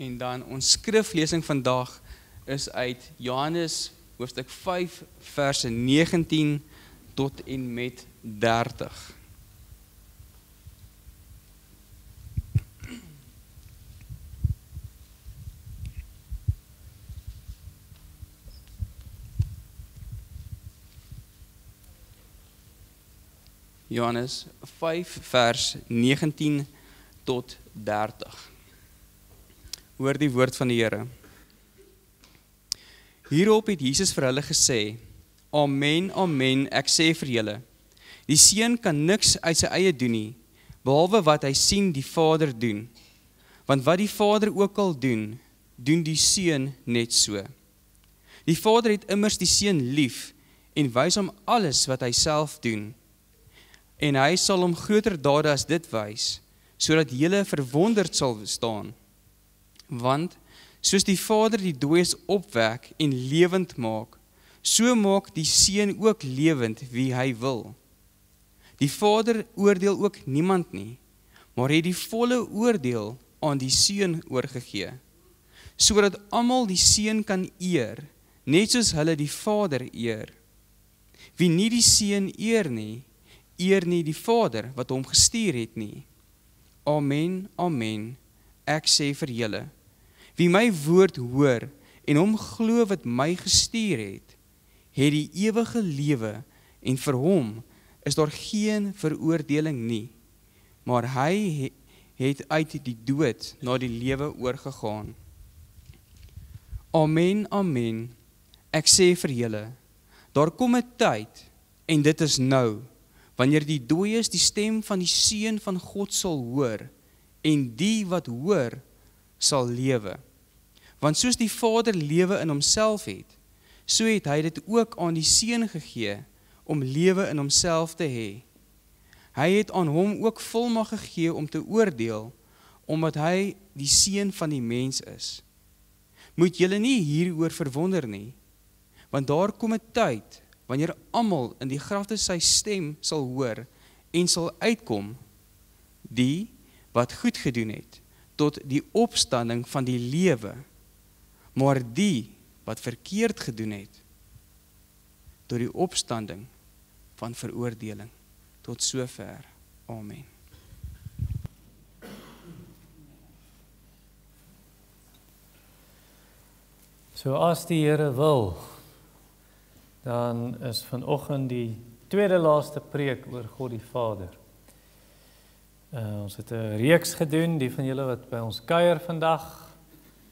En dan ons skriflesing vandag is uit Johannes hoofstuk 5 verse 19 tot en met 30. Johannes 5 vers 19 tot 30. Hoor die woord van die Here. Hierop het Jesus vir hulle gesê, Amen, amen, ek sê vir julle, die seun kan niks uit sy eie doen nie, behalwe wat hy sien die Vader doen. Want wat die Vader ook al doen, doen die seun net so. Die Vader het immers die seun lief en wys hom alles wat hy self doen. En hy sal hom groter dade as dit wys, sodat julle verwonderd sal staan. Want, soos die Vader die dooies opwek en lewend maak, so maak die seun ook lewend wie hy wil. Die Vader oordeel ook niemand nie, maar het die volle oordeel aan die seun oorgegee, sodat almal die seun kan eer, net soos hulle die Vader eer. Wie nie die seun eer nie die Vader wat hom gestuur het nie. Amen, amen, ek sê vir julle, wie my woord hoor en hom glo wat my gestuur het die ewige lewe en vir hom is daar geen veroordeling nie, maar hy het uit die dood na die lewe oorgegaan. Amen, amen, ek sê vir julle, daar kom 'n tyd en dit is nou, wanneer die dooies die stem van die Seun van God sal hoor, en die wat hoor, sal lewe. Want soos die Vader lewe in homself het, so het hy dit ook aan die Seun gegee, om lewe in homself te hê. Hy het aan hom ook volmag gegee om te oordeel, omdat hy die Seun van die mens is. Moet julle nie hieroor verwonder nie, want daar kom 'n tyd, wanneer almal in die grafte sy stem sal hoor en sal uitkom, die wat goed gedoen het, tot die opstanding van die lewe, maar die wat verkeerd gedoen het, tot die opstanding van veroordeling. Tot sover. Amen. So as die Here wil, dan is vanoggend die tweede laaste preek oor God die Vader. Ons het 'n reeks gedoen, die van julle wat by ons kuier vandag,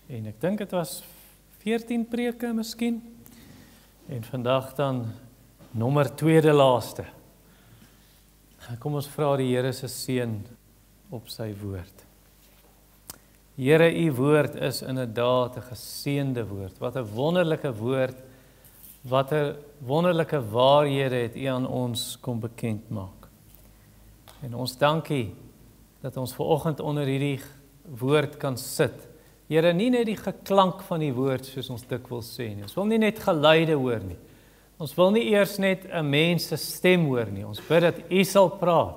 en ek dink dit was 14 preke miskien, en vandag dan nommer tweede laaste. Kom ons vra die Here se seën op sy woord. Here, u woord is inderdaad 'n geseënde woord, wat 'n wonderlike woord, watter wonderlike waarhede het u aan ons kom bekend maak. En ons dankie dat ons vanoggend onder hierdie woord kan sit. Here, nie net die geklank van die woord soos ons dikwels sê nie. Ons wil nie net geluide hoor nie. Ons wil nie eers net 'n mens se stem hoor nie. Ons bid dat u sal praat,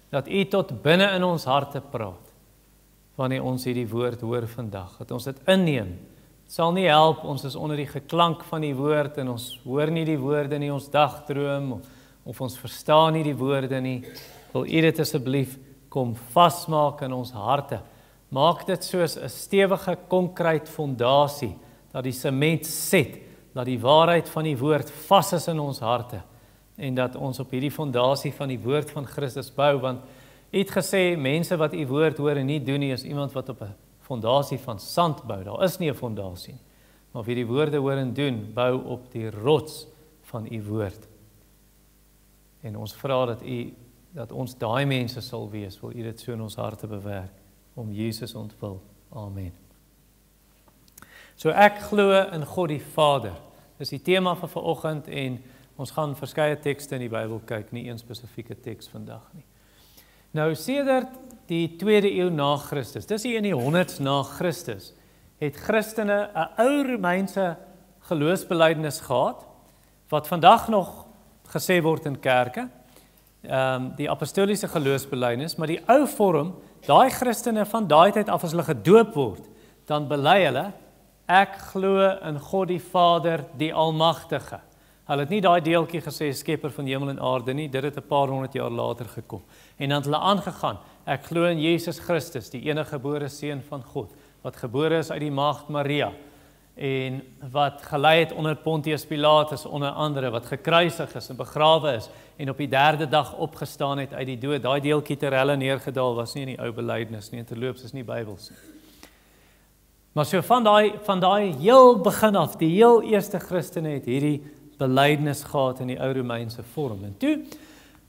dat u tot binne in ons harte praat, wanneer ons hierdie woord hoor vandag, dat ons dit inneem. Het sal nie help, ons is onder die geklank van die woord en ons hoor nie die woorde nie, ons dagdroom, of ons verstaan nie die woorde nie. Wil u dit asseblief kom vasmaak in ons harte. Maak dit soos 'n stewige konkrete fondasie, dat die sement set, dat die waarheid van die woord vas is in ons harte, en dat ons op hierdie fondasie van die woord van Christus bou, want u het gesê, mense wat u woord hoor en nie doen nie, is iemand wat op 'n fondasie van sand bou. Daar is nie 'n fondasie, maar wie die woorde hoor en doen, bou op die rots van u woord. En ons vra dat ons daai mense sal wees, wil u dit so in ons harte bewerk, om Jesus ontwil. Amen. So ek glo in God die Vader. Dis die tema van vanoggend, en ons gaan verskeie tekste in die Bybel kyk, nie een spesifieke teks vandag nie. Nou, sedert die 2de eeu na Christus, dis hier in die 100s na Christus, het Christene 'n ou Romeinse geloofsbelijdenis gehad, wat vandag nog gesê word in kerke, die apostoliese geloofsbelijdenis, maar die ou vorm, daai Christene van daai tyd af as hulle gedoop word, dan bely hulle, ek glo in God die Vader, die Almagtige. Hulle het nie daai deeltjie gesê, skepper van hemel en aarde nie, dit het 'n paar 100 jaar later gekom. En dan het hulle aangegaan, ek glo in Jesus Christus, die enige gebore seun van God, wat gebore is uit die maagd Maria, en wat gelei het onder Pontius Pilatus, onder andere, wat gekruisig is en begrawe is, en op die 3de dag opgestaan het uit die dood. Daai deeltjie ter helle neergedaal was nie in die ou belydenis nie, en terloops is nie Bybels nie. Maar so van daai heel begin af, die heel eerste Christene het hierdie belydenis gehad in die ou Romeinse vorm. En toe,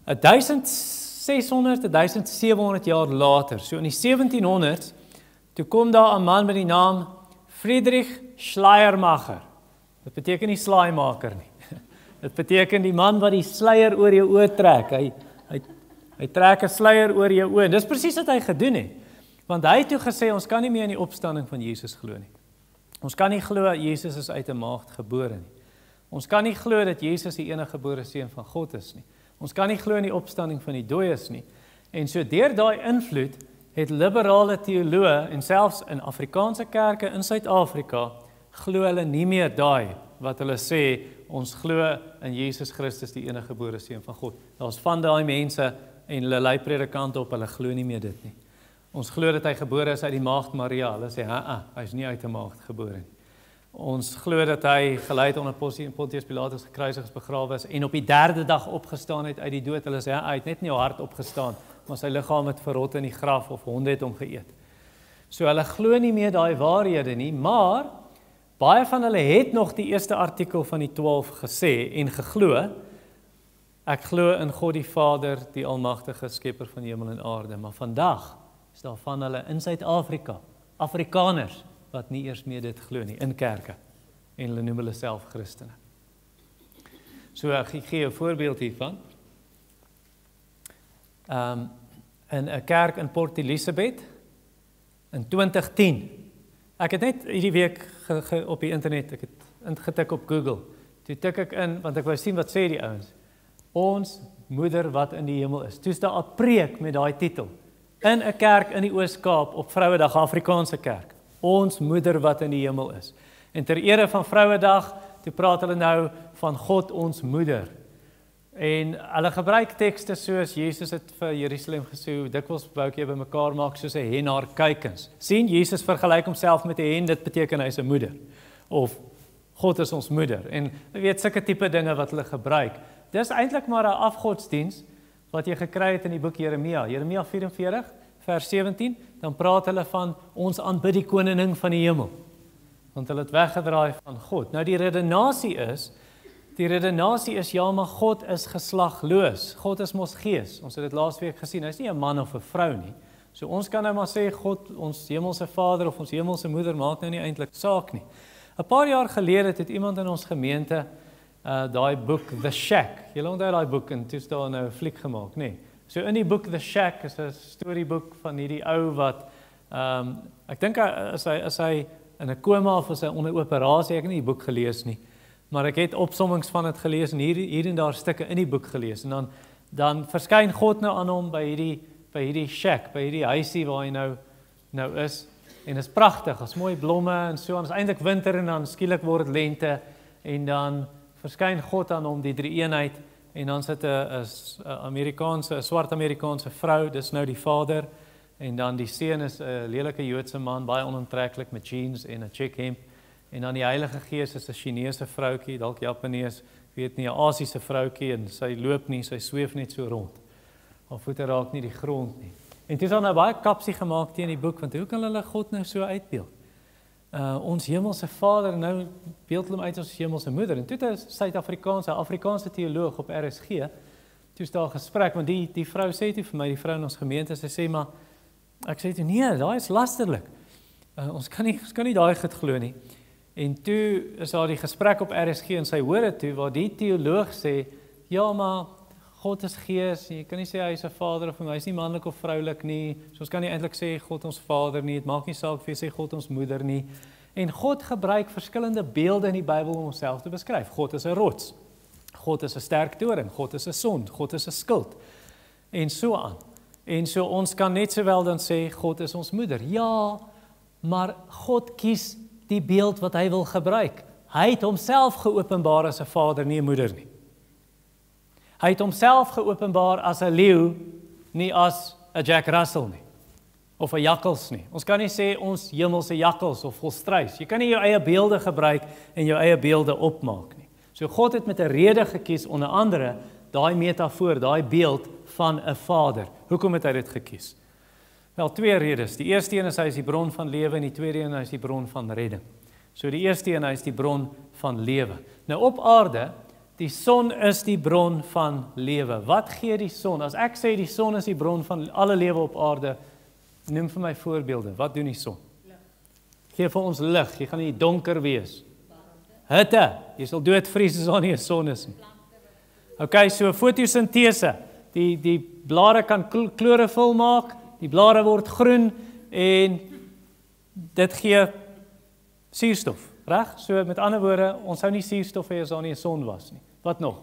1600, 1700 jaar later, so in die 1700s, toe kom daar 'n man met die naam Friedrich Schleiermacher. Dit beteken nie slaaimaaker nie. Dit beteken die man wat die sluier oor jou oë trek. Hy trek 'n sluier oor jou oë. Dis presies wat hy gedoen het. Want hy het toe gesê, ons kan nie meer in die opstanding van Jesus glo nie. Ons kan nie glo dat Jesus is uit 'n maagd gebore nie. Ons kan nie glo dat Jesus die enige gebore seun van God is nie. Ons kan nie glo in die opstanding van die dooies nie. En so deur daai invloed het liberale teoloë en selfs in Afrikaanse kerke in Suid-Afrika glo hulle nie meer daai wat hulle sê ons glo in Jesus Christus die enige gebore seun van God. Daar's van daai mense en hulle lei predikante op, hulle glo nie meer dit nie. Ons glo dat hy gebore is uit die maagd Maria. Hulle sê, hy is nie uit 'n maagd gebore nie. Ons glo dat hy gelei het onder Pontius Pilatus, gekruisig is, begrawe is en op die 3de dag opgestaan het uit die dood. Hulle sê, hy het net nie hard opgestaan, maar sy liggaam het verrot in die graf of honde het hom geëet. So hulle glo nie meer daai waarhede nie, maar baie van hulle het nog die eerste artikel van die 12 gesê en geglo, ek glo in God die Vader, die almagtige skepper van hemel en aarde, maar vandag is daar van hulle in Suid-Afrika, Afrikaners, wat nie eers meer dit glo nie, in kerke, en hulle noem hulle self Christene. So ek gee 'n voorbeeld hiervan. In 'n kerk in Port Elizabeth, in 2010, ek het net hierdie week op die internet, ek het ingetik op Google, toe tik ek in, want ek wou sien wat sê die ouens, ons moeder wat in die hemel is. Toe is daar 'n preek met daai titel, in 'n kerk in die Oos-Kaap, op Vrouedag, Afrikaanse kerk, ons moeder wat in die hemel is. En ter ere van Vrouedag, toe praat hulle nou van God ons moeder. En hulle gebruik tekste soos, Jesus het vir Jerusalem gesê, hoe dikwels wou jy bymekaar maak soos 'n hen haar kuikens. Sien, Jesus vergelyk homself met 'n hen, dit beteken hy is 'n moeder. Of, God is ons moeder. En jy weet, sulke tipe dinge wat hulle gebruik. Dis eintlik maar 'n afgodsdiens, wat jy gekry het in die boek Jeremia. Jeremia 44, vers 17, dan praat hulle van ons aanbid die koning van die hemel. Want hulle het weggedraai van God. Nou die redenasie is, ja, maar God is geslagloos. God is mos gees. Ons het dit laasweek gesien. Hy is nie 'n man of 'n vrou nie. So ons kan nou maar sê, God, ons hemelse Vader of ons hemelse moeder, maak nou nie eintlik saak nie. 'n Paar jaar gelede het iemand in ons gemeente daai boek The Shack. Julle onthou daai boek en toe is daar nou 'n fliek gemaak, nee. So in die boek The Shack is 'n storieboek van hierdie ou wat ek dink as hy in 'n koma of is hy onder operasie, ek het nie die boek gelees nie. Maar ek het opsommings van dit gelees en hier en daar stukke in die boek gelees en dan verskyn God nou aan hom by hierdie shack, by hierdie huisie waar hy nou is. En dit is pragtig, daar's mooi blomme en so, en dit is eintlik winter en dan skielik word dit lente en dan verskyn God aan hom, die drie eenheid, en dan sit 'n swart Amerikaanse vrou, dis nou die vader, en dan die seun is 'n lelike Joodse man, baie onaantreklik met jeans en 'n check hemp, en dan die Heilige Gees is 'n Chinese vroutjie, dalk Japanees, weet nie, 'n Asiese vroutjie, en sy loop nie, sy sweef net so rond. Haar voete raak nie die grond nie. En dit is dan nou baie kapsie gemaak teen die boek, want hoe kan hulle God nou so uitbeeld? Ons hemelse Vader, nou beeld hulle uit as hemelse moeder. En toe het 'n Suid-Afrikaanse teoloog op RSG, toe is daar 'n gesprek, want die vrou sê toe vir my, die vrou in ons gemeente, sy sê maar, ek sê toe, nee, daai is lasterlik. Ons kan nie daai goed glo nie. En toe is daar die gesprek op RSG en sy hoor dit toe, waar die teoloog sê, ja, maar God is gees, jy kan nie sê hy is 'n vader of hy is nie manlik of vroulik nie, so ons kan nie eintlik sê God ons vader nie, dit maak nie saak of jy sê God ons moeder nie. En God gebruik verskillende beelde in die Bybel om homself te beskryf. God is 'n rots, God is 'n sterk toring, God is 'n sond, God is 'n skild, en so aan. En so ons kan net sowel dan sê God is ons moeder. Ja, maar God kies die beeld wat hy wil gebruik. Hy het homself geopenbaar as 'n vader, nie 'n moeder nie. Hy het homself geopenbaar as 'n leeu, nie as 'n Jack Russell nie, of 'n jakkals nie. Ons kan nie sê ons hemelse jakkals of volstruis. Jy kan nie jou eie beelde gebruik en jou eie beelde opmaak nie. So God het met 'n rede gekies, onder andere, daai metafoor, daai beeld van 'n vader. Hoekom het hy dit gekies? Wel, 2 redes. Die eerste een is hy is die bron van lewe en die tweede een hy is die bron van redding. So die eerste een hy is die bron van lewe. Nou op aarde, die son is die bron van lewe. Wat gee die son? As ek sê die son is die bron van alle lewe op aarde, noem vir my voorbeelde. Wat doen die son? Gee vir ons lig. Jy gaan nie donker wees. Hitte. Jy sal doodvries as daar nie 'n son is nie. Okay, so fotosintese. Die blare kan klorofil maak, die blare word groen en dit gee suurstof, reg? So met ander woorde, ons sou nie suurstof hê as daar nie 'n son was nie. Wat nog?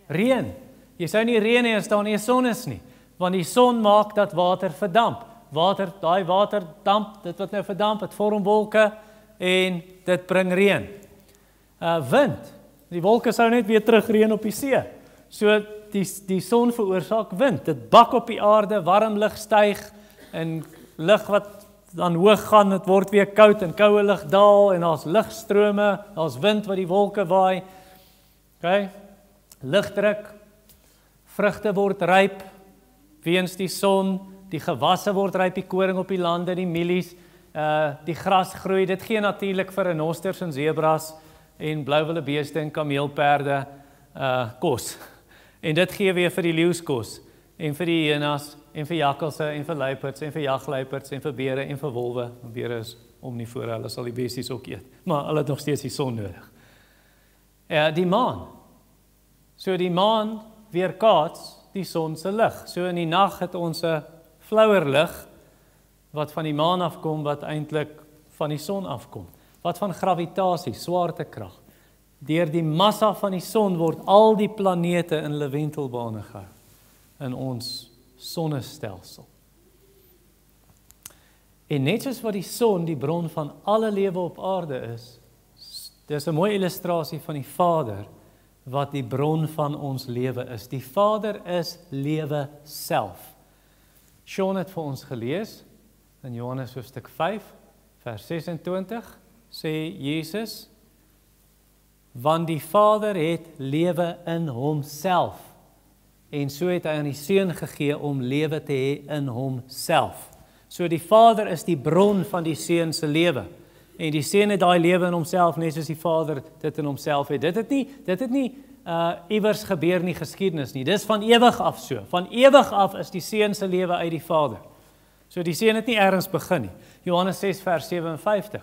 Reën. Jy sou nie reën hê as daar nie 'n son is nie, want die son maak dat water verdamp. Daai water damp, dit wat nou verdamp, dit vorm wolke en dit bring reën. Wind. Die wolke sou net weer terugreën op die see. So die son veroorsaak wind. Dit bak op die aarde, warm lug styg en lug wat dan hoog gaan, dit word weer koud en koue lug daal en daar's lugstrome, daar's wind wat die wolke waai. Okay? Lugdruk. Vrugte word ryp weens die son, die gewasse word ryp, die koring op die lande, die mielies, die gras groei. Dit gee natuurlik vir renosters en zebras en blauwille beeste en kameelperde kos. En dit gee weer vir die leeu's kos en vir die hyenas en vir jakkalse en vir luiperds en vir jagluiperds en vir bere en vir wolwe. Bere is omnivore, hulle sal die besties ook eet, maar hulle het nog steeds die son nodig. Die maan. So die maan weerkaats die son se lig. So in die nag het ons 'n flauwer lig wat van die maan afkom, wat eintlik van die son afkom. Wat van gravitasie, swaartekrag. Deur die massa van die son word al die planete in hulle wentelbane gehou in ons sonnestelsel. En net soos wat die son die bron van alle lewe op aarde is, dis 'n mooi illustrasie van die Vader wat die bron van ons lewe is. Die Vader is lewe self. Sean het vir ons gelees in Johannes hoofstuk 5 vers 26 sê Jesus, want die Vader het lewe in homself en so het hy aan die Seun gegee om lewe te hê in homself. So die Vader is die bron van die Seun se lewe en die Seun het daai lewe in homself net soos die Vader dit in homself het. Dit het nie iewers gebeur in die geskiedenis nie. Dis van ewig af so. Van ewig af is die Seun se lewe uit die Vader. So die Seun het nie ergens begin nie. Johannes 6 vers 57.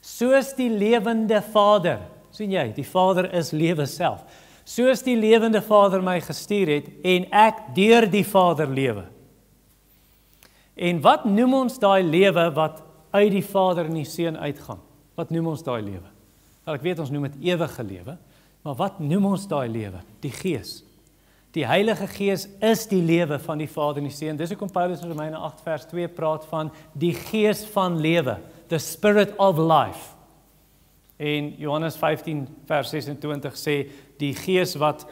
Soos die lewende Vader, sien jy, die Vader is lewe self. Soos die lewende Vader my gestuur het en ek deur die Vader lewe. En wat noem ons daai lewe wat uit die Vader en die Seun uitgaan? Wat noem ons daai lewe? Wel, ek weet ons noem dit ewige lewe, maar wat noem ons daai lewe? Die Gees. Die Heilige Gees is die lewe van die Vader en die Seun. Dis hoekom Paulus in Romeine 8 vers 2 praat van die Gees van lewe, the Spirit of life. En Johannes 15 vers 26 sê die Gees wat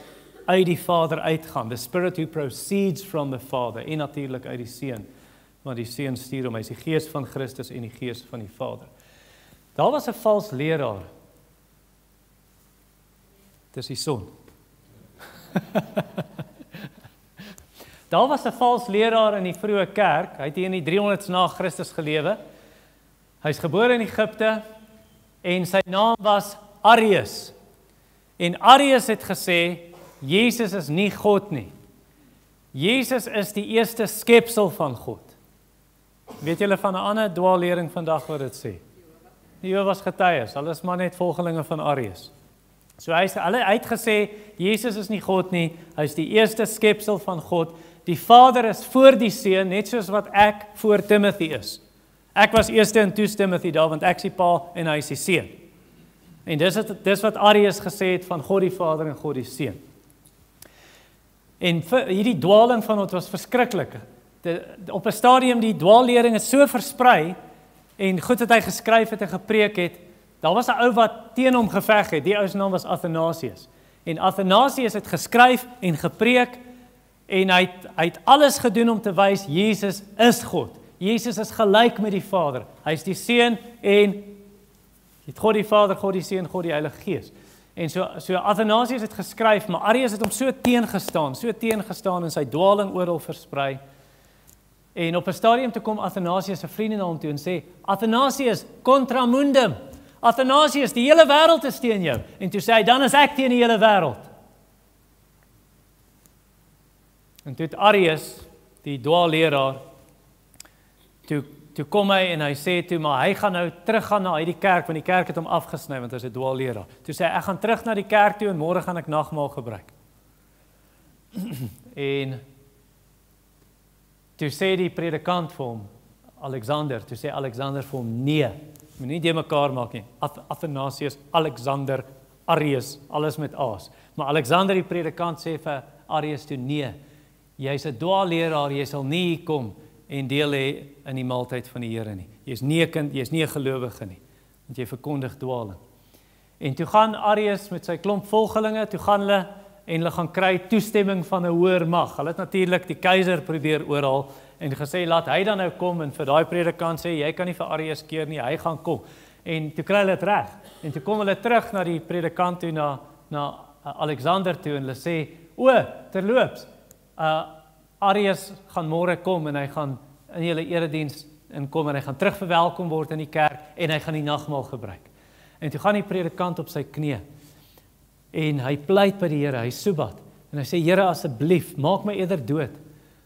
uit die Vader uitgaan, the Spirit who proceeds from the Father, en natuurlik uit die Seun, want die Seun stuur hom, hy is die Gees van Christus en die Gees van die Vader. Daar was 'n vals leraar. Dis die son. Daar was 'n vals leraar in die vroeë kerk. Hy het hier in die 300s na Christus gelewe. Hy's gebore in Egipte en sy naam was Arius. En Arius het gesê Jesus is nie God nie. Jesus is die eerste skepsel van God. Weet julle van 'n ander dwaallering vandag wat dit sê? Die Jehovah's getuies, hulle is maar net volgelinge van Arius. So hy het gesê, Jesus is nie God nie, hy is die eerste skepsel van God. Die Vader is voor die Seun, net soos wat ek voor Timothy is. Ek was eerste en toe Timothy daar, want ek is die pa en hy is die Seun. En dis wat Arius gesê het van God die Vader en God die Seun. En hierdie dwaling van ons was verskriklik. op 'n stadium die dwaallering is so versprei en goed wat hy geskryf het en gepreek het. Daar was 'n ou wat teen hom geveg het. Die ou se naam was Athanasius. En Athanasius het geskryf en gepreek en hy het alles gedoen om te wys Jesus is God. Jesus is gelyk met die Vader. Hy is die Seun en het God die Vader, God die Seun, God die Heilige Gees. En so Athanasius het geskryf, maar Arius het hom so teengestaan en sy dwaling oral versprei. En op 'n stadium toe kom Athanasius se vriende na hom toe en sê, Athanasius, contra mundum. Athanasius, die hele wêreld is teen jou. En toe sê hy, dan is ek teen die hele wêreld. En toe het Arius, die dwaalleraar, toe kom hy en hy sê toe, maar hy gaan nou teruggaan na die kerk, want die kerk het hom afgesny, want hy is 'n dwaalleraar. Toe sê hy, ek gaan terug na die kerk toe en môre gaan ek nagmaal gebruik. En toe sê die predikant vir hom, Alexander vir hom, nee, moet nie die mekaar maak nie. Athanasius, Alexander, Arius, alles met A's. Maar Alexander die predikant sê vir Arius toe, nee, jy's 'n dwaalleraar, jy sal nie hier kom en deel hê in die maaltyd van die Here nie. Jy's nie 'n kind, jy's nie 'n gelowige nie, want jy verkondig dwaling. En toe gaan Arius met sy klomp volgelinge, toe gaan hulle en hulle gaan kry toestemming van 'n hoër mag. Hulle het natuurlik die keiser probeer oorhaal en gesê, laat hy dan nou kom, en vir daai predikant sê, jy kan nie vir Arius keer nie, hy gaan kom. En toe kry hulle dit reg. En toe kom hulle terug na die predikant toe, na Alexander toe, en hulle sê, terloops, Arius gaan môre kom, en hy gaan in julle erediens inkom, en hy gaan terug verwelkom word in die kerk, en hy gaan die nagmaal gebruik. En toe gaan die predikant op sy knie, en hy pleit by die Here, hy soebat, en hy sê, Here, asseblief, maak my eerder dood,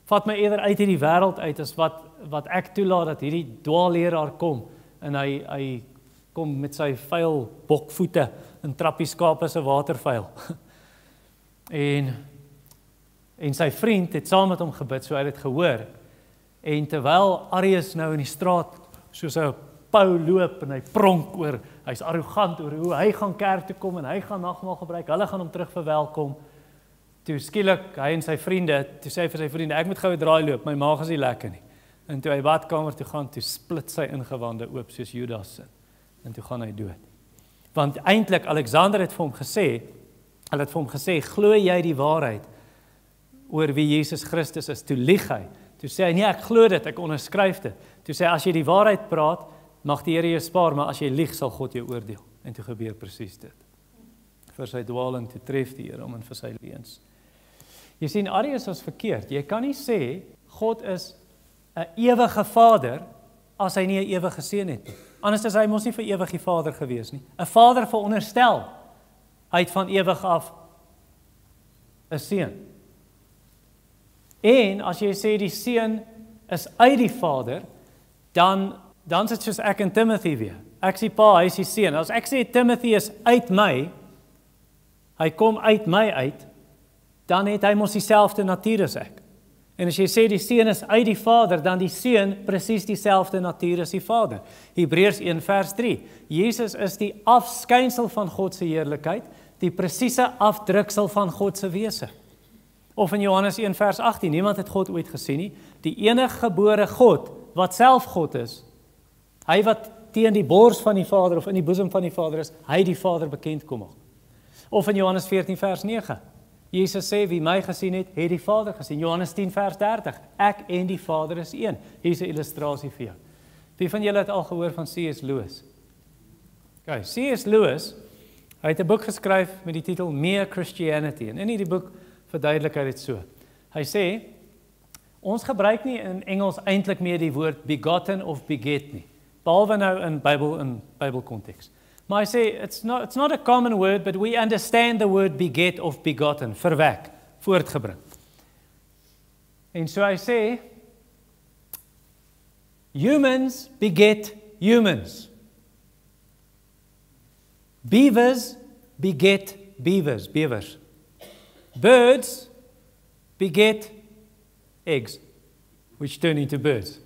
vat my eerder uit hierdie wêreld uit, as wat ek toelaat dat hierdie dwaalleraar kom, en hy kom met sy vuil bokvoete, en trap die skape se watervuil. En sy vriend het saam met hom gebid, so hy het dit gehoor, en terwyl Arius nou in die straat, soos 'n pou loop, en hy pronk oor, hy's arrogant oor hoe hy gaan kerk toe kom, en hy gaan nagmaal gebruik, hulle gaan hom terug verwelkom, toe skielik, hy en sy vriende, toe sê hy vir sy vriende, ek moet gou 'n draai loop, my maag is nie lekker nie, en toe hy badkamer toe gaan, toe split sy ingewande oop, soos Judas se, en toe gaan hy dood. Want eintlik, Alexander het vir hom gesê, glo jy die waarheid, oor wie Jesus Christus is, toe lieg hy, toe sê hy, nee, ek glo dit, ek onderskryf dit, toe sê hy, as jy die waarheid praat, mag die Here jou spaar, maar as jy lieg, sal God jou oordeel, en toe gebeur presies dit, vir sy dwaling, toe tref die Here om en vir sy leuns. Jy sien, Arius was verkeerd, jy kan nie sê, God is 'n ewige Vader, as hy nie 'n ewige seun het nie, anders is hy mos nie vir ewig die Vader gewees nie, 'n Vader veronderstel, hy het van ewig af 'n seun. En as jy sê die seun is uit die Vader, dan is dit soos ek en Timothy weer. Ek sê pa, hy is die seun. As ek sê Timothy is uit my, hy kom uit my uit, dan het hy mos dieselfde natuur as ek. En as jy sê die seun is uit die Vader, dan die seun presies dieselfde natuur as die Vader. Hebreërs 1 vers 3. Jesus is die afskynsel van God se heerlikheid, die presiese afdruksel van God se wese. Of in Johannes 1 vers 18, niemand het God ooit gesien nie, die enige gebore God, wat self God is, hy wat teen die bors van die Vader, of in die boesem van die Vader is, hy die Vader bekend kom maak. Of in Johannes 14 vers 9, Jesus sê, wie my gesien het, het die Vader gesien. Johannes 10 vers 30, ek en die Vader is een. Hier is 'n illustrasie vir jou. Wie van julle het al gehoor van C.S. Lewis? Okay, C.S. Lewis, hy het 'n boek geskryf met die titel Mere Christianity, en in hierdie boek verduidelik hy dit so. Hy sê, ons gebruik nie in Engels eintlik meer die woord begotten of beget nie, behalwe nou in Bybelkonteks. Maar hy sê, it's not a common word, but we understand the word beget of begotten, verwek, voortgebring. En so hy sê, humans beget humans. Beavers beget beavers. Birds beget eggs, which turn into birds.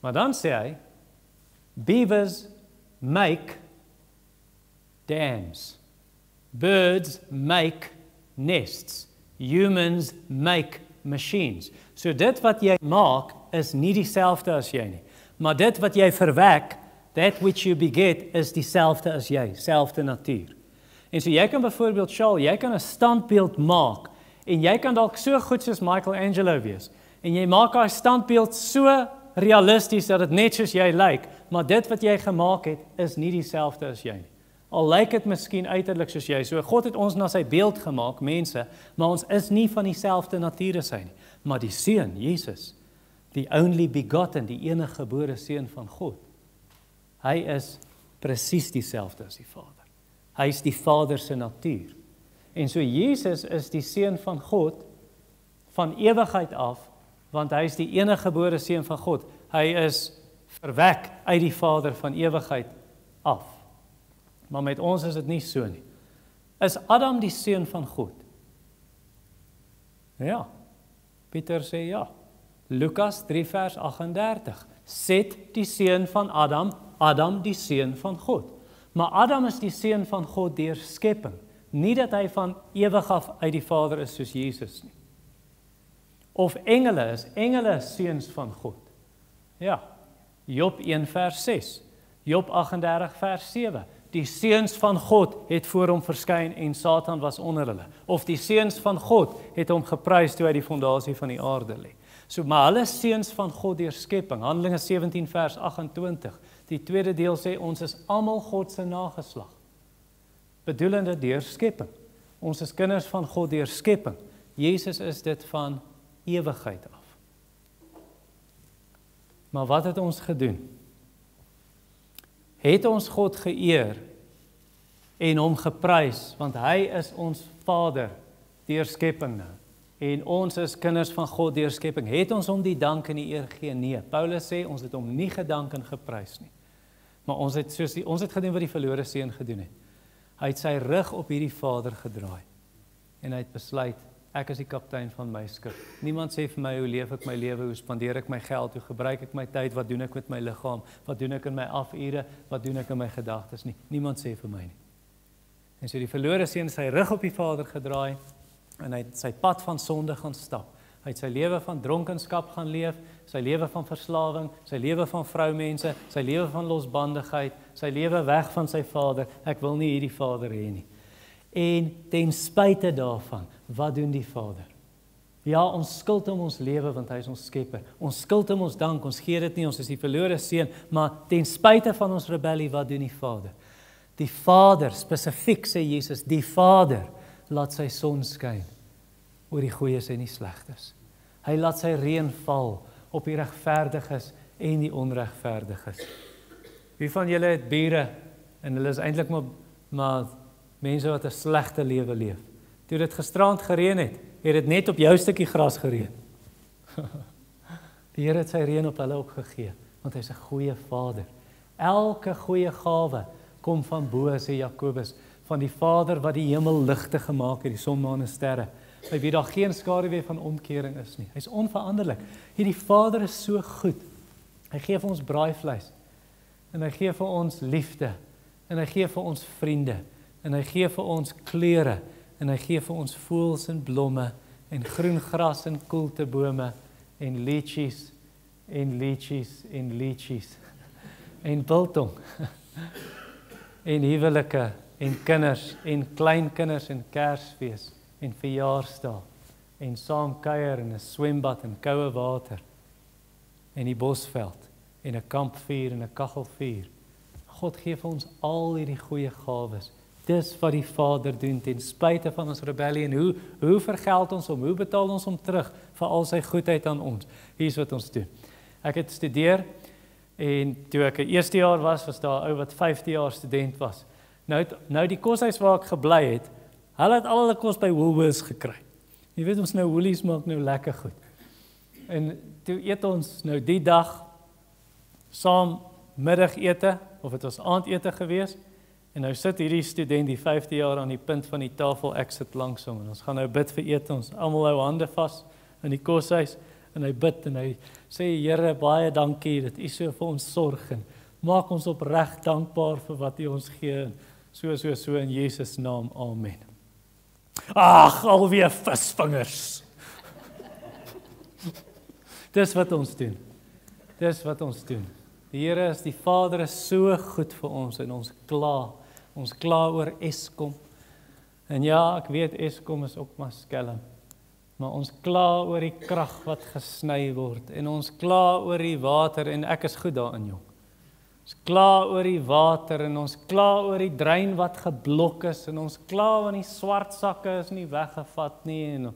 Maar dan sê hy, beavers make dams. Birds make nests. Humans make machines. So dit wat jy maak is nie dieselfde as jy nie. Maar dit wat jy verwek, that which you beget, is dieselfde as jy, selfde natuur. En so jy kan byvoorbeeld, Charles, jy kan 'n standbeeld maak, en jy kan dalk so goed soos Michelangelo wees, en jy maak daai standbeeld so realisties dat dit net soos jy lyk, maar dit wat jy gemaak het, is nie dieselfde as jy nie. Al lyk dit miskien uiterlik soos jy, so God het ons na sy beeld gemaak, mense, maar ons is nie van dieselfde natuur as hy nie. Maar die Seun, Jesus, die only begotten, die enige gebore Seun van God, hy is presies dieselfde as die Vader. Hy is die Vader se natuur. En so Jesus is die Seun van God van ewigheid af, want hy is die enige gebore Seun van God. Hy is verwek uit die Vader van ewigheid af. Maar met ons is dit nie so nie. Is Adam die seun van God? Ja. Pieter sê ja. Lukas 3 vers 38. Set die seun van Adam, Adam die seun van God. Maar Adam is die seun van God deur skepping. Nie dat hy van ewig af uit die Vader is soos Jesus nie. Of engele seuns van God. Ja. Job 1 vers 6. Job 38 vers 7. Die seuns van God het voor hom verskyn en Satan was onder hulle. Of die seuns van God het hom geprys toe hy die fondasie van die aarde lê. So, maar hulle seuns van God deur skepping. Handelinge 17 vers 28. Die tweede deel sê ons is almal God se nageslag. Bedoelende deur skepping. Ons is kinders van God deur skepping. Jesus is dit van ewigheid af. Maar wat het ons gedoen? Het ons God geëer en hom geprys, want hy is ons Vader deur skepping nou. En ons is kinders van God deur skepping. Het ons hom die dank en die eer gegee? Nee. Paulus sê ons het hom nie gedank en geprys nie. Maar ons het gedoen wat die verlore seun gedoen het. Hy het sy rug op hierdie Vader gedraai. En hy het besluit, ek is die kaptein van my skip. Niemand sê vir my, hoe leef ek my lewe, hoe spandeer ek my geld, hoe gebruik ek my tyd, wat doen ek met my liggaam, wat doen ek in my afure, wat doen ek in my gedagtes nie. Niemand sê vir my nie. En so die verlore seun sy rug op die Vader gedraai, en hy het sy pad van sonde gaan stap. Hy het sy lewe van dronkenskap gaan leef, sy lewe van verslawing, sy lewe van vroumense, sy lewe van losbandigheid, sy lewe weg van sy Vader. Ek wil nie hierdie Vader hê nie. En ten spyte daarvan, wat doen die Vader? Ja, ons skuld hom ons lewe, want hy is ons skepper. Ons skuld hom ons dank, ons gee dit nie, ons is die verlore seun, maar ten spyte van ons rebellie, wat doen die Vader? Die Vader, spesifiek sê Jesus, die Vader laat sy son skyn oor die goeies en die slegtes. Hy laat sy reën val op die regverdiges en die onregverdiges. Wie van julle het bure, en hulle is eintlik maar mense wat 'n slegte lewe leef. Toe dit gisterand gereën het dit net op jou stukkie gras gereën. Die Here het sy reën op hulle ook gegee, want hy's 'n goeie Vader. Elke goeie gawe kom van bo, sê Jakobus, van die Vader wat die hemel ligte gemaak het, die son, maan en sterre. By wie daar geen skaduwee van omkering is nie. Hy's onveranderlik. Hierdie Vader is so goed. Hy gee vir ons braaivleis, en hy gee vir ons liefde, en hy gee vir ons vriende, en hy gee vir ons klere, en hy gee vir ons voëls en blomme, en groen gras en koeltebome, en liedjies, en liedjies, en liedjies, en biltong, en huwelike, en kinders, en kleinkinders, en Kersfees, en verjaarsdae, en saam kuier, en 'n swembad, en koue water, en die bosveld, en 'n kampvuur, en 'n kaggelvuur. God gee vir ons al hierdie goeie gawes. Dis wat die Vader doen, ten spyte van ons rebellie, en hoe vergeld ons hom, hoe betaal ons hom terug, vir al sy goedheid aan ons. Hier is wat ons doen. Ek het studeer, en toe ek 'n eerste jaar was daar 'n ou wat 5de jaar student was. Nou die koshuis waar ek gebly het, hulle het al hulle kos by Woolworths gekry. Jy weet ons nou, Woolies maak nou lekker goed. En toe eet ons nou die dag, saam middagete, of het was aandete gewees, en nou sit hierdie student, die 5de jaar, aan die punt van die tafel, ek sit langs hom, en ons gaan nou bid vir ete, ons almal hou hande vas in die koshuis, en hy bid, en hy sê, Here, baie dankie, dat U so vir ons sorg, en maak ons opreg dankbaar vir wat U ons gee, en so in Jesus naam, amen. Ag, alweer visvingers. Dis wat ons doen. Dis wat ons doen. Die Here is, die Vader is so goed vir ons en ons kla. Ons kla oor Eskom. En ja, ek weet Eskom is ook maar skelm. Maar ons kla oor die krag wat gesny word en ons kla oor die water en ek is goed daarin, jong. Ons kla oor die water en ons kla oor die drein wat geblok is en ons kla want die swart sakke is nie weggevat nie en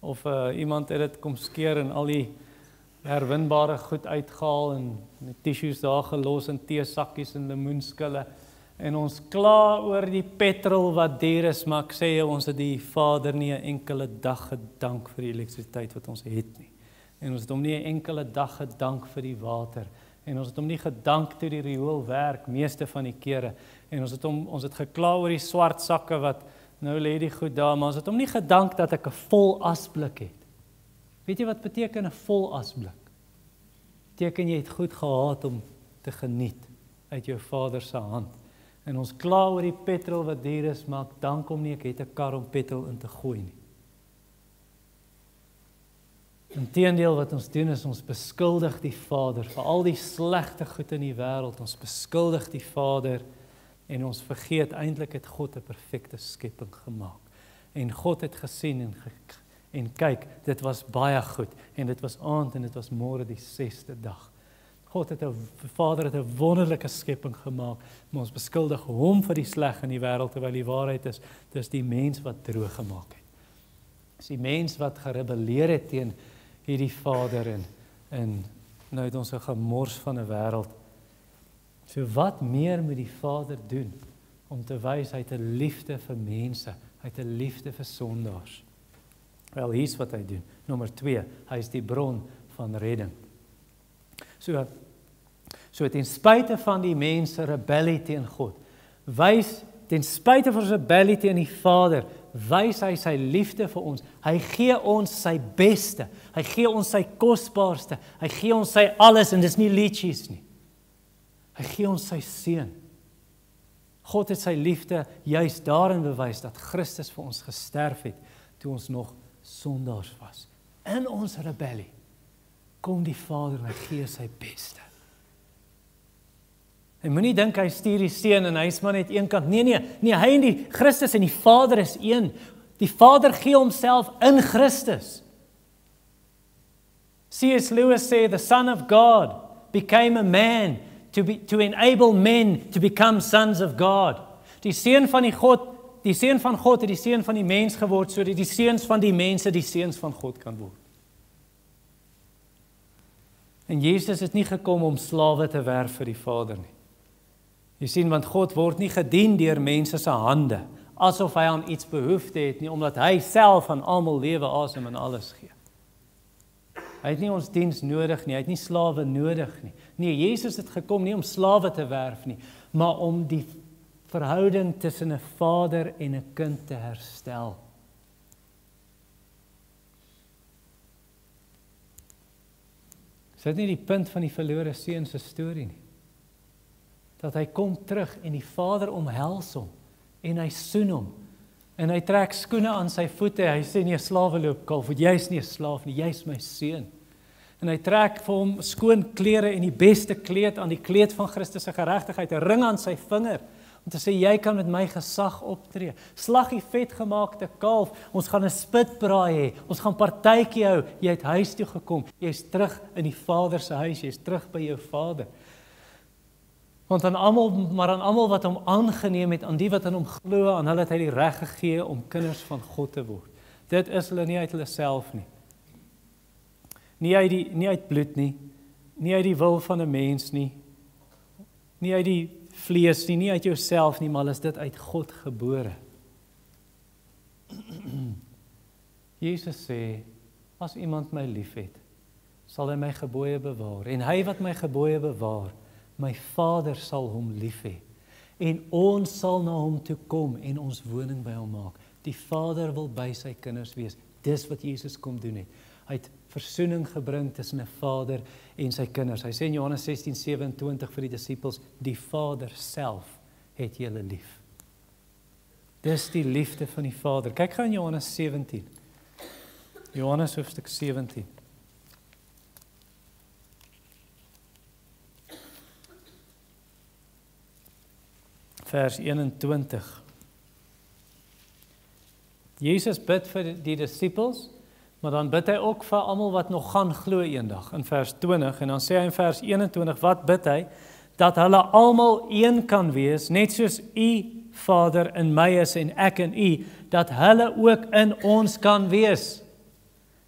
of iemand het dit kom skeer en al die herwinbare goed uitgehaal en die tissues daar gelos in teesakkies en lemoenskille. En ons kla oor die petrol wat duur is, maar ek sê ons het die Vader nie 'n enkele dag gedank vir die elektrisiteit wat ons het nie. En ons het hom nie 'n enkele dag gedank vir die water. En ons het hom nie gedank toe die riool werk, meeste van die kere. En ons het gekla oor die swart sakke wat nou lê die goed daar, maar ons het hom nie gedank dat ek 'n vol asblik het. Weet jy wat beteken 'n vol asblik? Beteken jy het goed gehad om te geniet uit jou Vader se hand. En ons kla oor die petrol wat duur is, maar ek dank hom nie, ek het 'n kar om petrol in te gooi nie. Inteendeel wat ons doen is ons beskuldig die Vader vir al die slegte goed in die wêreld. Ons beskuldig die Vader en ons vergeet eintlik het God 'n perfekte skepping gemaak. En God het gesien en kyk, dit was baie goed en dit was aand en dit was môre die 6de dag. Vader het 'n wonderlike skepping gemaak, maar ons beskuldig hom vir die sleg in die wêreld, terwyl die waarheid is, dis die mens wat droog gemaak het. Dis die mens wat gerebelleer het teen hierdie Vader en nou het ons 'n gemors van 'n wêreld. So wat meer moet die Vader doen om te wys hy het 'n liefde vir mense, hy het 'n liefde vir sondaars. Wel, hier's wat hy doen. Nommer 2, hy is die bron van redding. So ten spyte van die mense rebellie teen God, ten spyte van ons rebellie teen die Vader, wys hy sy liefde vir ons. Hy gee ons sy beste, hy gee ons sy kosbaarste, hy gee ons sy alles en dis nie liedjies nie. Hy gee ons sy seun. God het sy liefde juis daarin bewys dat Christus vir ons gesterf het toe ons nog sondaars was. In ons rebellie kom die Vader en hy gee sy beste. En moenie dink hy stuur die seun en hy is maar net een kant. Nee, hy en die Christus en die Vader is een. Die Vader gee homself in Christus. C.S. Lewis sê, the Son of God became a man to enable men to become sons of God. Die seun van God het die seun van die mens geword, sodat die seuns van die mense die seuns van God kan word. En Jesus het nie gekom om slawe te werf vir die Vader nie. Jy sien, want God word nie gedien deur mense se hande, asof hy aan iets behoefte het nie, omdat hy self aan almal lewe, asem en alles gee. Hy het nie ons diens nodig nie, hy het nie slawe nodig nie. Nee, Jesus het gekom nie om slawe te werf nie, maar om die verhouding tussen 'n vader en 'n kind te herstel. Is dit nie die punt van die verlore seun se storie nie? Dat hy kom terug en die Vader omhels hom en hy soen hom en hy trek skoene aan sy voete. Hy sê nie 'n slawe loop kalf, want jy's nie 'n slaaf nie, jy's my seun. En hy trek vir hom skoon klere en die beste kleed aan, die kleed van Christus se geregtigheid, 'n ring aan sy vinger om te sê jy kan met my gesag optree. Slag die vetgemaakte kalf, ons gaan 'n spitbraai hê, ons gaan partytjie hou. Jy het huis toe gekom, jy's terug in die Vader se huis, jy's terug by jou Vader. Want aan almal wat hom aangeneem het, aan die wat aan hom glo, aan hulle het hy die reg gegee om kinders van God te word. Dit is hulle nie uit hulle self nie. Nie uit bloed nie, nie uit die wil van 'n mens nie, nie uit die vlees nie uit jouself nie, maar is dit uit God gebore. Jesus sê, as iemand my liefhet, sal hy my gebooie bewaar, en hy wat my gebooie bewaar, my Vader sal hom lief hê, en ons sal na hom toe kom en ons woning by hom maak. Die Vader wil by sy kinders wees. Dis wat Jesus kom doen het. Hy het versoening gebring tussen 'n Vader en sy kinders. Hy sê in Johannes 16:27 vir die disippels, die Vader self het julle lief. Dis die liefde van die Vader. Kyk gou in Johannes 17. Johannes hoofstuk 17. vers 21. Jesus bid vir die disippels, maar dan bid hy ook vir almal wat nog gaan glo eendag, in vers 20, en dan sê hy in vers 21, wat bid hy? Dat hulle almal een kan wees, net soos U, Vader, in my is en ek in U, dat hulle ook in ons kan wees,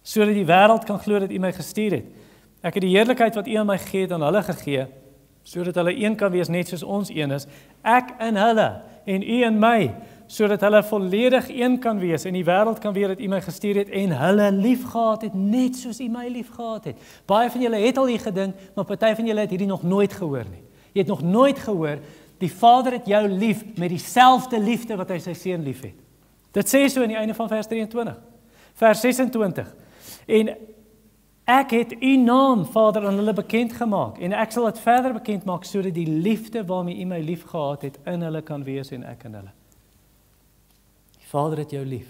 sodat die wêreld kan glo dat U my gestuur het. Ek het die heerlikheid wat U aan my gee het aan hulle gegee, sodat hulle een kan wees net soos ons een is, ek in hulle en U in my, sodat hulle volledig een kan wees en die wêreld kan weet dat U my gestuur het en hulle liefgehad het, net soos U my liefgehad het. Baie van julle het al hier gedink, maar party van julle het hierdie nog nooit gehoor nie. Jy het nog nooit gehoor, die Vader het jou lief met dieselfde liefde wat hy sy seun lief het. Dit sê so aan die einde van vers 23. Vers 26. En ek het U naam, Vader, aan hulle bekend gemaak en ek sal dit verder bekend maak sodat die liefde waarmee U my lief gehad het in hulle kan wees en ek in hulle. Die Vader het jou lief.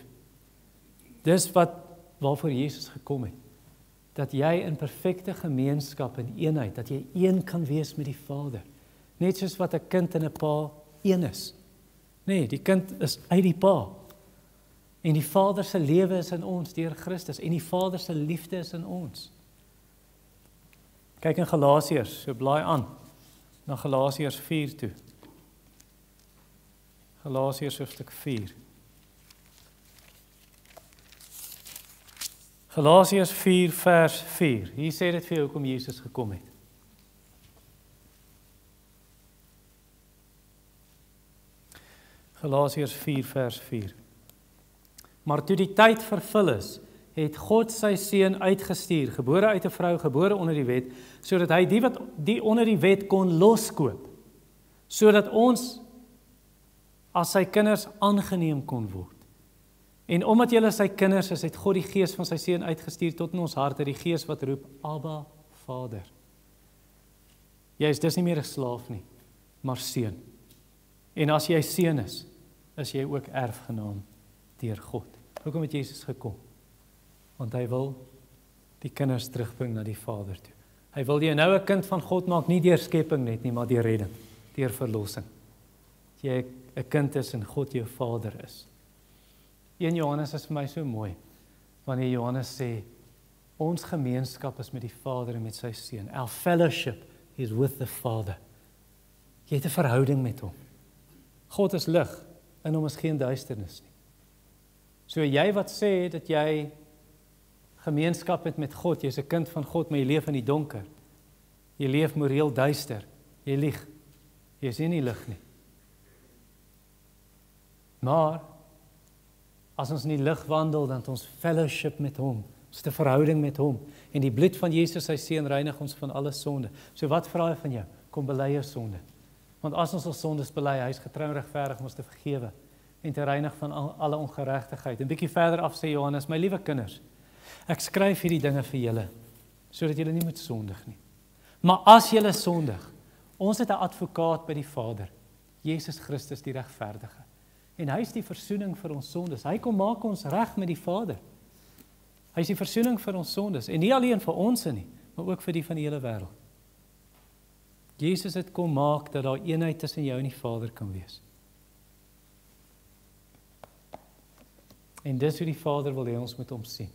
Dis waarvoor Jesus gekom het. Dat jy in perfekte gemeenskap en eenheid, dat jy een kan wees met die Vader. Net soos wat 'n kind en 'n pa een is. Nee, die kind is uit die pa. En die Vader se lewe is in ons deur Christus en die Vader se liefde is in ons. Kyk in Galasiërs, so blaai aan na Galasiërs 4 toe. Galasiërs hoofstuk 4. Galasiërs 4 vers 4. Hier sê dit vir jou hoekom Jesus gekom het. Galasiërs 4 vers 4. Maar toe die tyd vervul is, het God sy seun uitgestuur, gebore uit 'n vrou, gebore onder die wet, sodat hy die wat die onder die wet kon loskoop, sodat ons as sy kinders aangeneem kon word. En omdat julle sy kinders is, het God die gees van sy seun uitgestuur tot in ons harte, die gees wat roep, Abba, Vader. Jy is dus nie meer 'n slaaf nie, maar seun. En as jy seun is jy ook erfgenaam deur God. Hoekom het Jesus gekom? Want hy wil die kinders terugbring na die Vader toe. Hy wil jy nou 'n kind van God maak, nie deur skepping net nie, maar deur redding, deur verlossing. Dat jy 'n kind is en God jou Vader is. 1 Johannes is vir my so mooi, wanneer Johannes sê, ons gemeenskap is met die Vader en met sy seun. Our fellowship is with the Father. Jy het 'n verhouding met hom. God is lig, in hom is geen duisternis nie. So jy wat sê dat jy gemeenskap het met God, jy's 'n kind van God, maar jy leef in die donker. Jy leef moreel duister. Jy lieg. Jy is nie in die lig nie. Maar as ons in die lig wandel, dan het ons fellowship met hom. Ons het 'n verhouding met hom. En die bloed van Jesus, sy seun, reinig ons van alle sonde. So wat vra hy van jou? Kom bely jou sonde. Want as ons ons sondes bely, hy is getrou en regverdig om ons te vergewe en te reinig van alle ongeregtigheid. En bietjie verder af sê Johannes, my liewe kinders, ek skryf hierdie dinge vir julle, sodat julle nie moet sondig nie. Maar as julle sondig, ons het 'n advokaat by die Vader, Jesus Christus die regverdige. En hy is die versoening vir ons sondes. Hy kom maak ons reg met die Vader. Hy is die versoening vir ons sondes. En nie alleen vir ons nie, maar ook vir die van die hele wêreld. Jesus het kom maak dat daar eenheid tussen jou en die Vader kan wees. En dis hoe die Vader wil hê ons moet hom sien.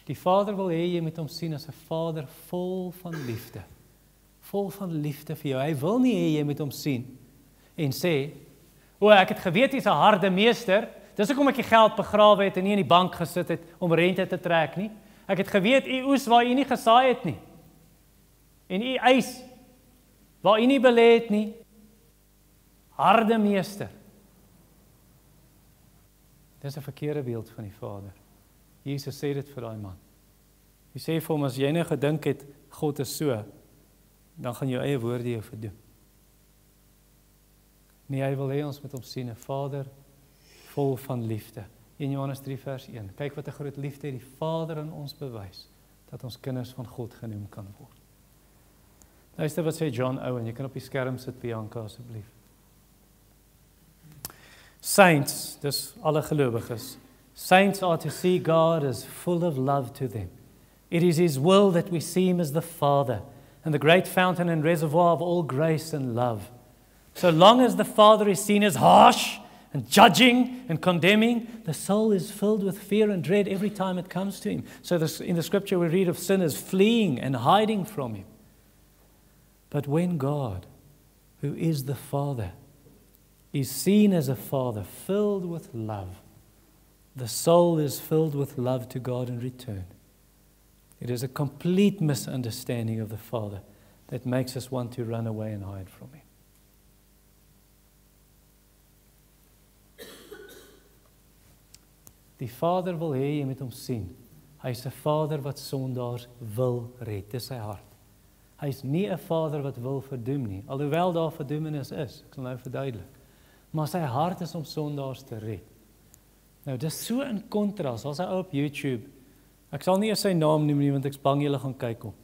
Die Vader wil hê jy moet hom sien as 'n Vader vol van liefde. Vol van liefde vir jou. Hy wil nie hê jy moet hom sien en sê, o, ek het geweet hy's 'n harde meester, dis hoekom ek die geld begrawe het en nie in die bank gesit het om rente te trek nie. Ek het geweet u oes waar u nie gesaai het nie. En u eis waar u nie belê het nie. Harde meester. Dis 'n verkeerde beeld van die Vader. Jesus sê dit vir daai man. Hy sê vir hom, as jy nou gedink het, God is so, dan gaan jou eie woorde jou verdoem. Nee, hy wil hê ons moet hom sien, 'n Vader vol van liefde. 1 Johannes 3 vers 1. Kyk wat 'n groot liefde die Vader aan ons bewys, dat ons kinders van God genoem kan word. Luister wat sê John Owen, jy kan op die skerm sit, Bianca, asseblief. Saints, dis alle gelowiges. Saints are to see God as full of love to them. It is His will that we see Him as the Father, and the great fountain and reservoir of all grace and love. So long as the Father is seen as harsh and judging and condemning, the soul is filled with fear and dread every time it comes to Him. So in the scripture we read of sinners fleeing and hiding from Him. But when God, who is the Father, is seen as a Father filled with love, the soul is filled with love to God in return. It is a complete misunderstanding of the Father that makes us want to run away and hide from Him. Die Vader wil hê jy moet hom sien. Hy is 'n Vader wat sondaars wil red. Dis sy hart. Hy is nie 'n Vader wat wil verdoem nie, alhoewel daar verdoemenis is. Ek sal nou verduidelik. Maar sy hart is om sondaars te red. Nou, dis so in kontras, as hy op YouTube, ek sal nie eens sy naam noem nie, want ek's bang julle gaan kyk hom.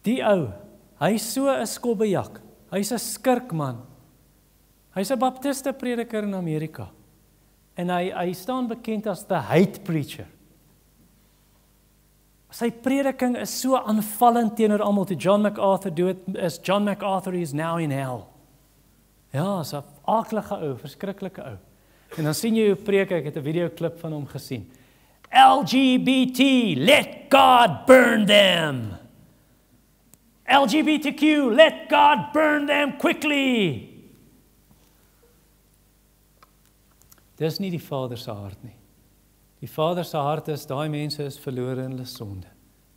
Die ou, hy is so 'n skobbejak, hy's 'n skurkman. Hy's 'n baptiste prediker in Amerika. En hy staan bekend as the hate preacher. Sy prediking is so aanvallend teenoor almal. Toe John MacArthur is John MacArthur is now in hell. Ja, so 'n aaklige ou, verskriklike ou. En dan sien jy hoe preek ek het 'n videoklip van hom gesien. LGBT, let God burn them. LGBTQ, let God burn them quickly. Dis nie die Vader se hart nie. Die Vader se hart is, daai mense is verlore in hulle sonde.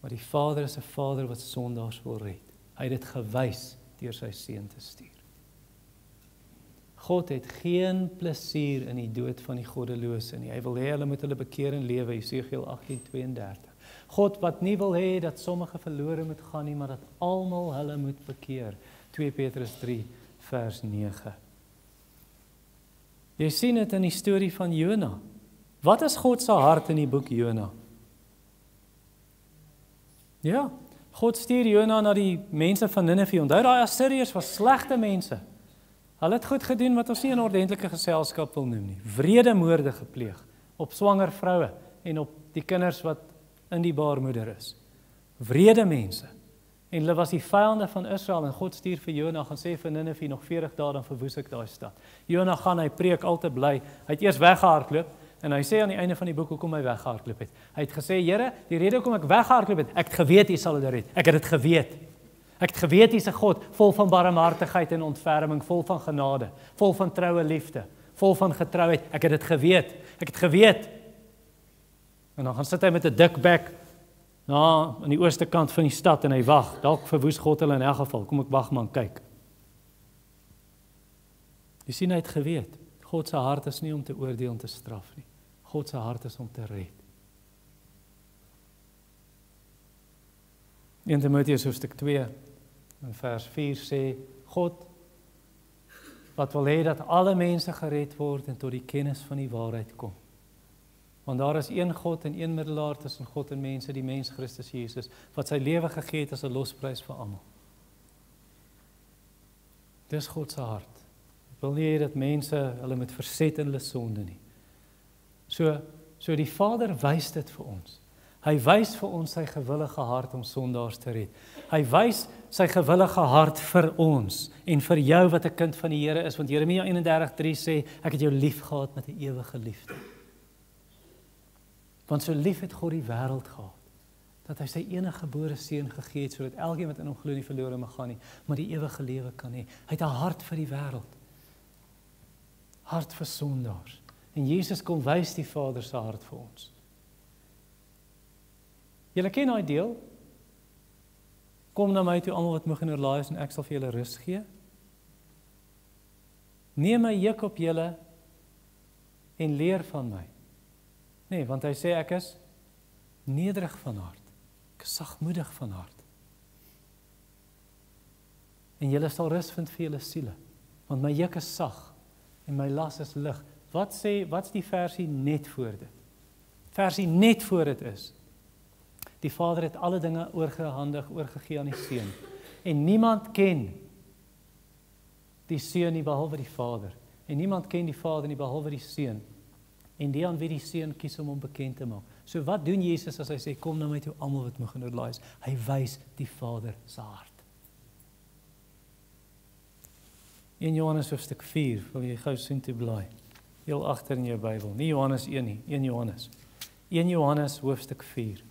Maar die Vader is 'n Vader wat sondaars wil red. Hy het dit gewys deur sy seun te stuur. God het geen plesier in die dood van die goddelose nie. Hy wil hê hulle moet hulle bekeer en lewe, Jesegiel 18:32. God wat nie wil hê dat sommige verlore moet gaan nie, maar dat almal hulle moet bekeer. 2 Petrus 3 vers 9. Jy sien dit in die storie van Jona. Wat is God se hart in die boek Jona? Ja, God stuur Jona na die mense van Ninive. Onthou daai Assiriërs was slegte mense. Hulle het goed gedoen wat ons nie 'n ordentlike geselskap wil noem nie. Wrede moorde gepleeg op swanger vroue en op die kinders wat in die baarmoeder is. Wrede mense. En hulle was die vyande van Israel en God stuur vir Jona gaan sê vir Ninive nog 40 dae dan verwoes ek daai stad. Jona gaan, hy preek al te bly. Hy het eers weggehardloop en hy sê aan die einde van die boek hoekom hy weggehardloop het. Hy het gesê, Here, die rede hoekom ek weggehardloop het, ek het geweet U sal dit red. Ek het dit geweet. Ek het geweet U is 'n God vol van barmhartigheid en ontferming, vol van genade, vol van troue liefde, vol van getrouheid. Ek het dit geweet. Ek het geweet. En dan gaan sit hy met 'n dik bek aan die ooste kant van die stad en hy wag. Dalk verwoes God hulle in elk geval. Kom ek wag man, kyk. Jy sien hy het geweet. God se hart is nie om te oordeel en te straf nie. God se hart is om te red. 1 Timoteus hoofstuk 2 in vers 4 sê, God wat wil hê dat alle mense gered word en tot die kennis van die waarheid kom. Want daar is een God en een middelaar tussen God en mense, die mens Christus Jesus, wat sy lewe gegee het as 'n losprys vir almal. Dis God se hart. Ek wil nie hê dat mense hulle moet verset in hulle sonde nie. So die Vader wys dit vir ons. Hy wys vir ons sy gewillige hart om sondaars te red. Hy wys sy gewillige hart vir ons en vir jou wat 'n kind van die Here is, want Jeremia 31:3 sê, ek het jou lief gehad met 'n ewige liefde. Want so lief het God die wêreld gehad, dat hy sy enige gebore seun gegee het, sodat elkeen wat in hom glo nie verlore mag gaan nie, maar die ewige lewe kan hê. Hy het 'n hart vir die wêreld. Hart vir sondaars. En Jesus kom wys die Vader se hart vir ons. Julle ken daai deel? Kom na my toe almal wat moeg en oorlaai is en ek sal vir julle rus gee. Neem my juk op julle en leer van my. Nee, want hy sê ek is nederig van hart. Ek is sagmoedig van hart. En julle sal rus vind vir julle siele, want my juk is sag en my las is lig. Wat's die versie net voor dit? Versie net voor dit is: die Vader het alle dinge oorgegee aan die Seun. En niemand ken die Seun nie behalwe die Vader. En niemand ken die Vader nie behalwe die Seun. En die aan wie die Seun kies om hom bekend te maak. So wat doen Jesus as hy sê, kom na my toe almal wat moeg en oorlaai is? Hy wys die Vader se hart. 1 Johannes hoofstuk 4, wil jy gou sien toe blaai. Heel agter in jou Bybel, nie Johannes 1 nie, 1 Johannes. 1 Johannes hoofstuk 4.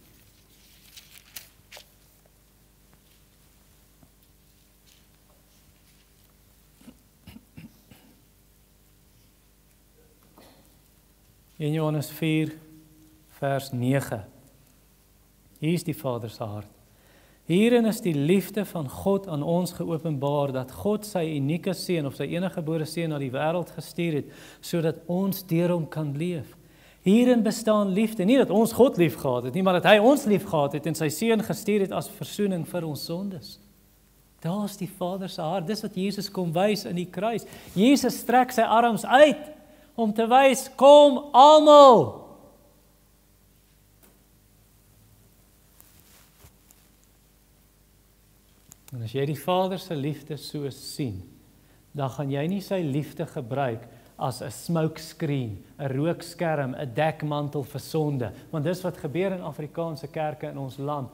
In Johannes 4 vers 9. Hier is die Vader se hart. Hierin is die liefde van God aan ons geopenbaar, dat God sy unieke seun of sy eniggebore seun na die wêreld gestuur het, sodat ons deur hom kan leef. Hierin bestaan liefde, nie dat ons God lief gehad het nie, maar dat hy ons lief gehad het en sy seun gestuur het as versoening vir ons sondes. Daar is die Vader se hart. Dis wat Jesus kom wys in die kruis. Jesus strek sy arms uit om te wys, kom almal. En as jy die Vader se liefde so sien, dan gaan jy nie sy liefde gebruik as 'n smokescreen, 'n rookskerm, 'n dekmantel vir sonde, want dis wat gebeur in Afrikaanse kerke in ons land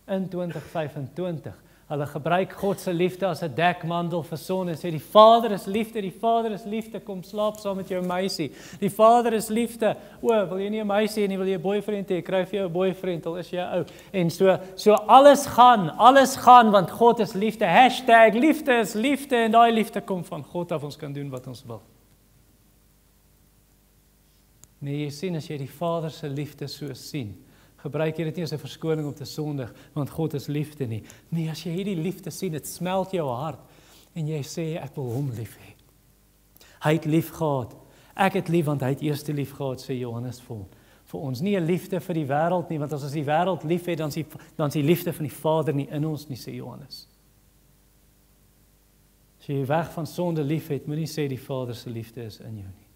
in 2025. Hulle gebruik God se liefde as 'n dekmantel vir sonde en sê die Vader is liefde, kom slaap saam met jou meisie. Die Vader is liefde. O, wil jy nie 'n meisie hê nie, wil jy 'n boyfriend hê? Kry vir jou 'n boyfriend, al is jy ou. En so alles gaan want God is liefde. #liefde is liefde en daai liefde kom van God af, ons kan doen wat ons wil. Nee, jy sien as jy die Vader se liefde so sien, gebruik jy dit nie as 'n verskoning om te sondig, want God is liefde nie. Nee, as jy hierdie liefde sien, dit smelt jou hart en jy sê ek wil hom lief hê. Hy het lief gehad. Ek het lief want hy het eers lief gehad, sê Johannes vir ons. Nie 'n liefde vir die wêreld nie, want as ons die wêreld lief het, dan is die liefde van die Vader nie in ons nie, sê Johannes. As jy weg van sonde lief het, moenie sê die Vader se liefde is in jou nie.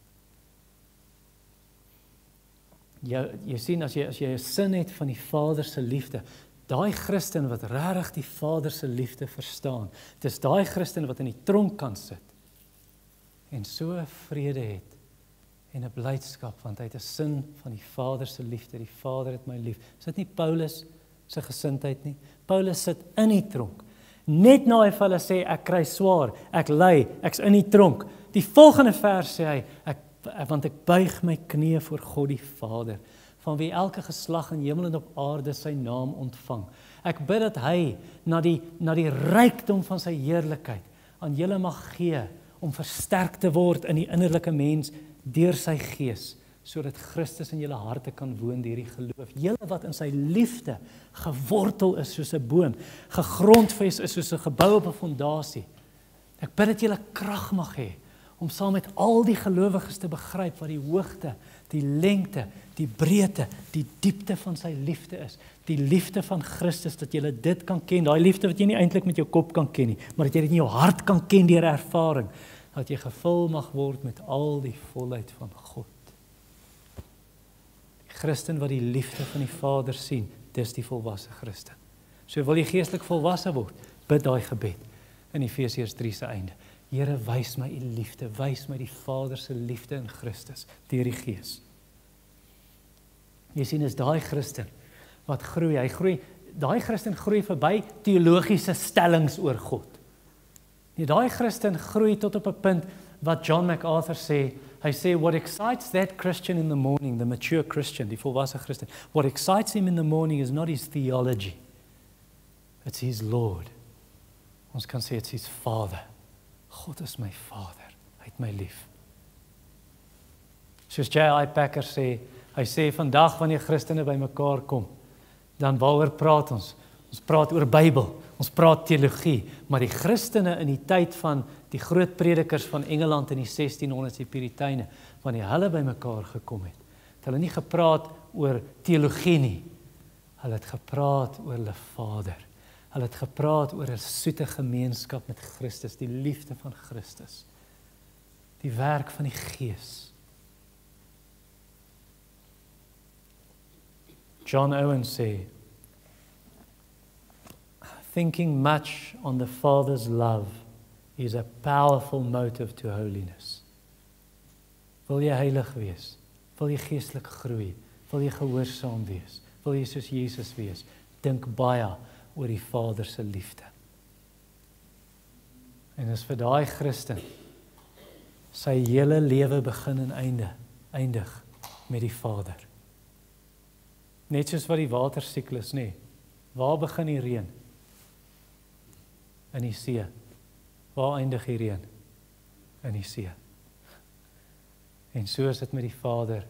Jy sien, as jy 'n sin het van die Vader se liefde, daai Christen wat regtig die Vader se liefde verstaan, dis daai Christen wat in die tronk kan sit en so 'n vrede het en 'n blydskap, want hy het 'n sin van die Vader se liefde. Die Vader het my lief. Is dit nie Paulus se gesindheid nie? Paulus sit in die tronk. Net na hy vir hulle sê, ek kry swaar, ek ly, ek's in die tronk. Die volgende vers sê hy, want ek buig my knieë voor God die Vader, van wie elke geslag in hemel en op aarde sy naam ontvang. Ek bid dat hy na die rykdom van sy heerlikheid aan julle mag gee, om versterk te word in die innerlike mens deur sy gees, sodat Christus in julle harte kan woon deur die geloof. Julle wat in sy liefde gewortel is soos 'n boom, gegrondves is soos 'n gebou op 'n fondasie. Ek bid dat julle krag mag hê om saam met al die gelowiges te begryp wat die hoogte, die lengte, die breedte, die diepte van sy liefde is. Die liefde van Christus, dat jy dit kan ken, daai liefde wat jy nie eintlik met jou kop kan ken nie, maar dat jy dit in jou hart kan ken deur ervaring, dat jy gevul mag word met al die volheid van God. Die Christen wat die liefde van die Vader sien, dis die volwasse Christen. So wil jy geestelik volwasse word, bid daai gebed in Efesiërs 3 se einde. Here, wys my u liefde, wys my die Vader se liefde in Christus, deur die Gees. Jy sien, is daai Christen wat groei, daai Christen groei verby teologiese stellings oor God. Nee, daai Christen groei tot op 'n punt wat John MacArthur sê, hy sê, what excites that Christian in the morning, the mature Christian, die volwasse Christen, what excites him in the morning is not his theology, it's his Lord. Ons kan sê, it's his Father. God is my Vader, hy het my lief. Soos J.I. Packer sê, hy sê, vandag wanneer Christene by mekaar kom, dan waaroor praat ons? Ons praat oor Bybel, ons praat teologie, maar die Christene in die tyd van die groot predikers van Engeland in die 1600s, die Puriteine, wanneer hulle by mekaar gekom het hulle nie gepraat oor teologie nie, hulle het gepraat oor hulle Vader. Hulle het gepraat oor 'n soete gemeenskap met Christus, die liefde van Christus, die werk van die Gees. John Owen sê, thinking much on the Father's love is a powerful motive to holiness. Wil jy heilig wees? Wil jy geestelik groei? Wil jy gehoorsaam wees? Wil jy soos Jesus wees? Dink baie oor die Vader se liefde. En is vir daai Christen sy hele lewe begin en eindig met die Vader. Net soos wat die watersiklus, nee. Waar begin die reën? In die see. Waar eindig die reën? In die see. En so is dit met die Vader,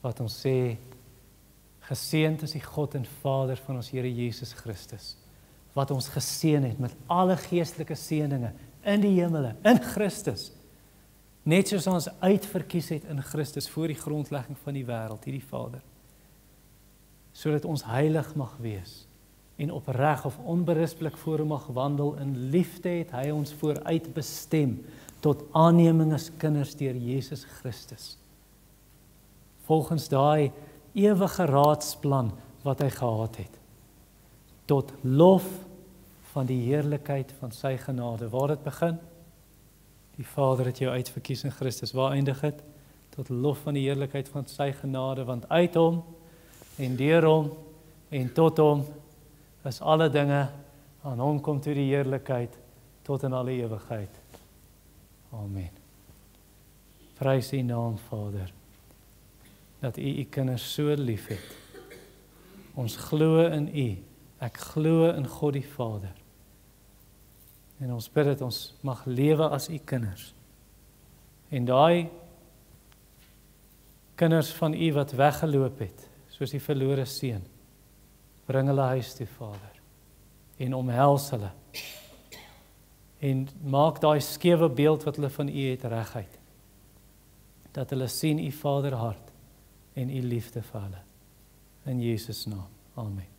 wat ons sê, geseënd is die God en Vader van ons Here Jesus Christus, wat ons geseën het met alle geestelike seëninge in die hemele, in Christus, net soos ons uitverkies het in Christus voor die grondlegging van die wêreld, hierdie Vader, sodat ons heilig mag wees en opreg of onberispelik voor hom mag wandel in liefde het hy ons vooruit bestem tot aanneming as kinders deur Jesus Christus. Volgens daai ewige raadsplan wat hy gehad het, tot lof van die heerlikheid van sy genade. Waar dit begin? Die Vader het jou uitverkies in Christus. Waar eindig dit? Tot lof van die heerlikheid van sy genade, want uit hom en deur hom en tot hom is alle dinge, aan hom kom toe die heerlikheid tot in alle ewigheid. Amen. Prys U naam, Vader, dat U kinders so lief het. Ons glo in U. Ek glo in God die Vader. En ons bid dat ons mag lewe as U kinders. En daai kinders van U wat weggeloop het, soos die verlore seun, bring hulle huis toe, Vader, en omhels hulle. En maak daai skewe beeld wat hulle van U het reguit. Dat hulle sien U Vader hart en U liefde vir hulle. In Jesus naam. Amen.